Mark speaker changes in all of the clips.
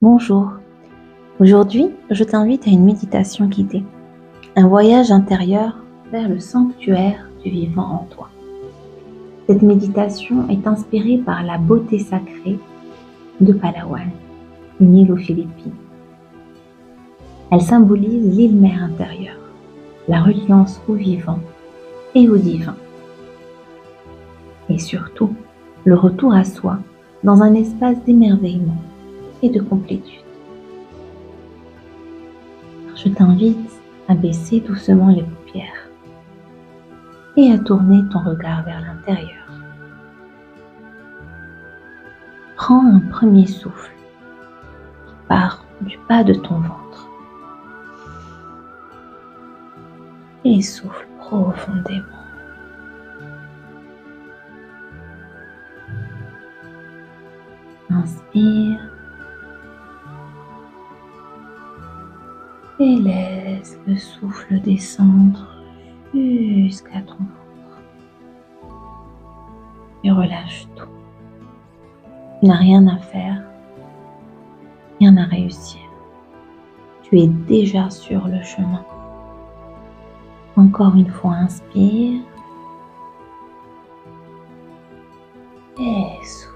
Speaker 1: Bonjour, aujourd'hui je t'invite à une méditation guidée, un voyage intérieur vers le sanctuaire du vivant en toi. Cette méditation est inspirée par la beauté sacrée de Palawan, une île aux Philippines. Elle symbolise l'île-mère intérieure, la reliance au vivant et au divin. Et surtout, le retour à soi dans un espace d'émerveillement et de complétude. Je t'invite à baisser doucement les paupières et à tourner ton regard vers l'intérieur. Prends un premier souffle qui part du bas de ton ventre et souffle profondément. Inspire et laisse le souffle descendre jusqu'à ton ventre. Et relâche tout. Tu n'as rien à faire, rien à réussir. Tu es déjà sur le chemin. Encore une fois, inspire et souffle.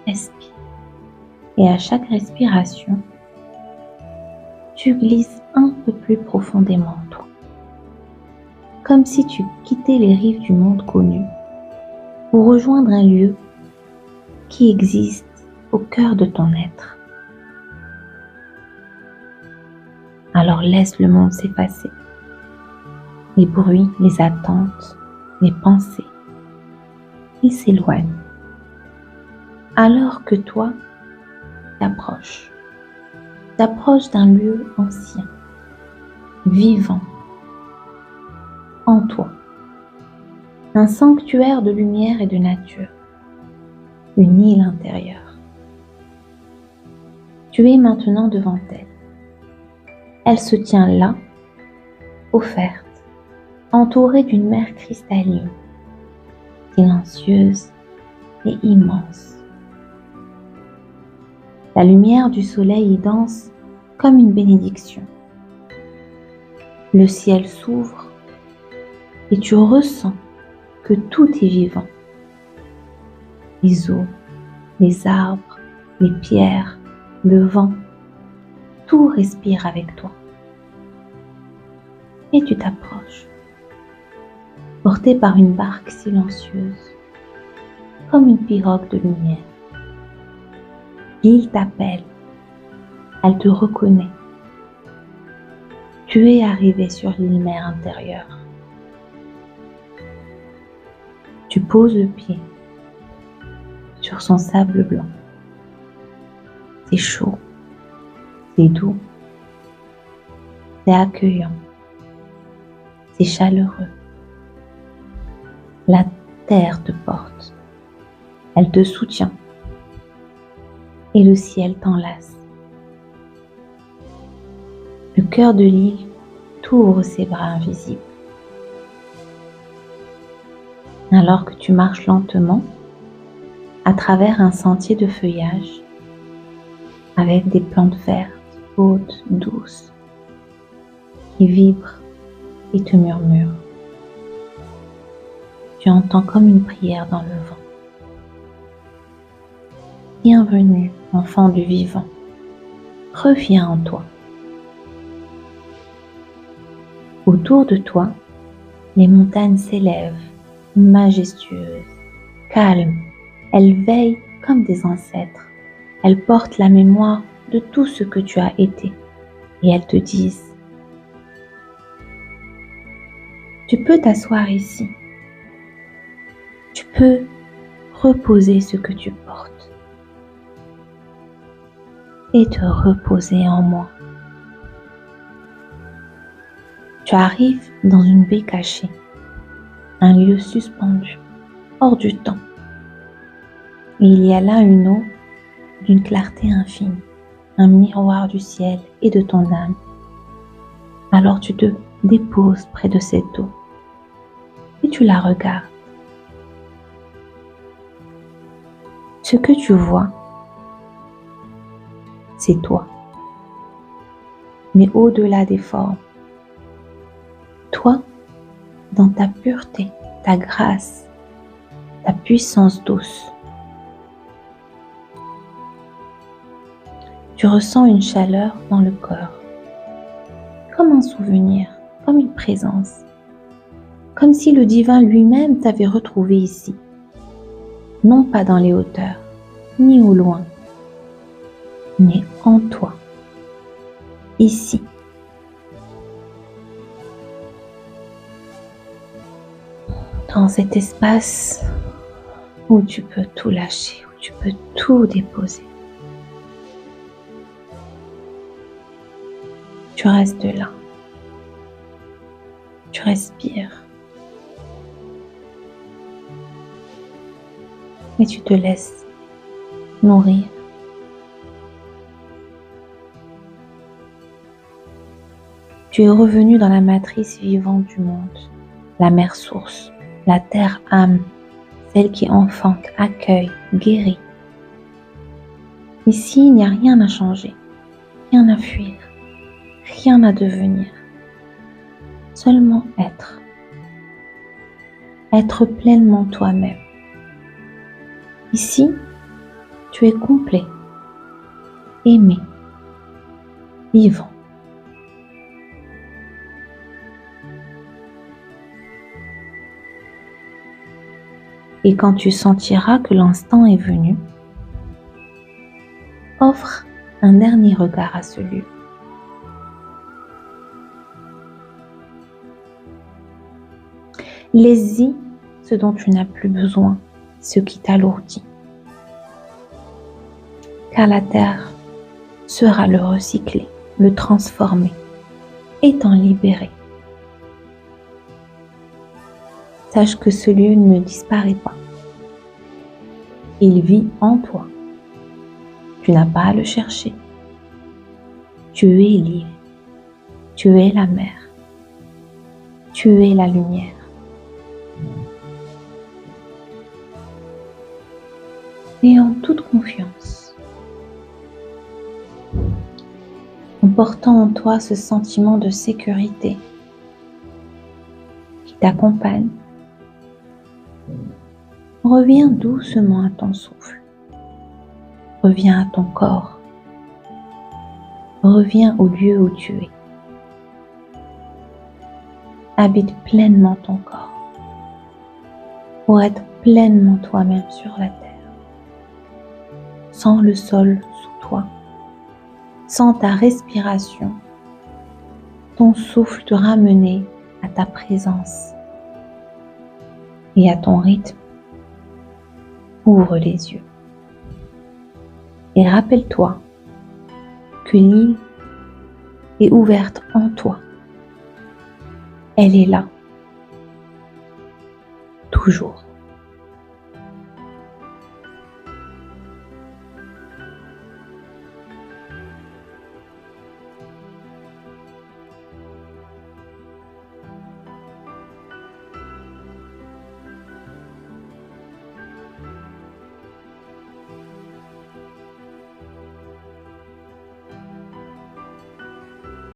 Speaker 1: Respire. Et à chaque respiration, tu glisses un peu plus profondément en toi. Comme si tu quittais les rives du monde connu pour rejoindre un lieu qui existe au cœur de ton être. Alors laisse le monde s'effacer. Les bruits, les attentes, les pensées, ils s'éloignent. Alors que toi, t'approches d'un lieu ancien, vivant, en toi. Un sanctuaire de lumière et de nature, une île intérieure. Tu es maintenant devant elle. Elle se tient là, offerte, entourée d'une mer cristalline, silencieuse et immense. La lumière du soleil y danse comme une bénédiction. Le ciel s'ouvre et tu ressens que tout est vivant. Les eaux, les arbres, les pierres, le vent, tout respire avec toi. Et tu t'approches, porté par une barque silencieuse, comme une pirogue de lumière. L'île t'appelle, elle te reconnaît. Tu es arrivé sur l'île-mère intérieure. Tu poses le pied sur son sable blanc. C'est chaud, c'est doux, c'est accueillant, c'est chaleureux. La terre te porte, elle te soutient et le ciel t'enlace. Le cœur de l'île t'ouvre ses bras invisibles. Alors que tu marches lentement à travers un sentier de feuillage avec des plantes vertes, hautes, douces, qui vibrent et te murmurent. Tu entends comme une prière dans le vent. Bienvenue, enfant du vivant. Reviens en toi. Autour de toi, les montagnes s'élèvent, majestueuses, calmes. Elles veillent comme des ancêtres. Elles portent la mémoire de tout ce que tu as été. Et elles te disent, tu peux t'asseoir ici. Tu peux reposer ce que tu portes. Et te reposer en moi. Tu arrives dans une baie cachée, un lieu suspendu, hors du temps. Et il y a là une eau d'une clarté infinie, un miroir du ciel et de ton âme. Alors tu te déposes près de cette eau et tu la regardes. Ce que tu vois, c'est toi, mais au-delà des formes. Toi, dans ta pureté, ta grâce, ta puissance douce. Tu ressens une chaleur dans le corps, comme un souvenir, comme une présence, comme si le divin lui-même t'avait retrouvé ici, non pas dans les hauteurs, ni au loin, mais en toi, ici. Dans cet espace où tu peux tout lâcher, où tu peux tout déposer. Tu restes là. Tu respires. Et tu te laisses nourrir. Tu es revenu dans la matrice vivante du monde, la mère source, la terre âme, celle qui enfante, accueille, guérit. Ici, il n'y a rien à changer, rien à fuir, rien à devenir. Seulement être. Être pleinement toi-même. Ici, tu es complet, aimé, vivant. Et quand tu sentiras que l'instant est venu, offre un dernier regard à ce lieu. Laisse-y ce dont tu n'as plus besoin, ce qui t'alourdit. Car la terre sera le recycler, le transformer et t'en libérer. Sache que ce lieu ne disparaît pas. Il vit en toi. Tu n'as pas à le chercher. Tu es l'île. Tu es la mer. Tu es la lumière. Et en toute confiance, en portant en toi ce sentiment de sécurité qui t'accompagne, reviens doucement à ton souffle. Reviens à ton corps. Reviens au lieu où tu es. Habite pleinement ton corps pour être pleinement toi-même sur la terre. Sens le sol sous toi. Sens ta respiration, ton souffle te ramener à ta présence et à ton rythme. Ouvre les yeux et rappelle-toi que l'île est ouverte en toi. Elle est là, toujours.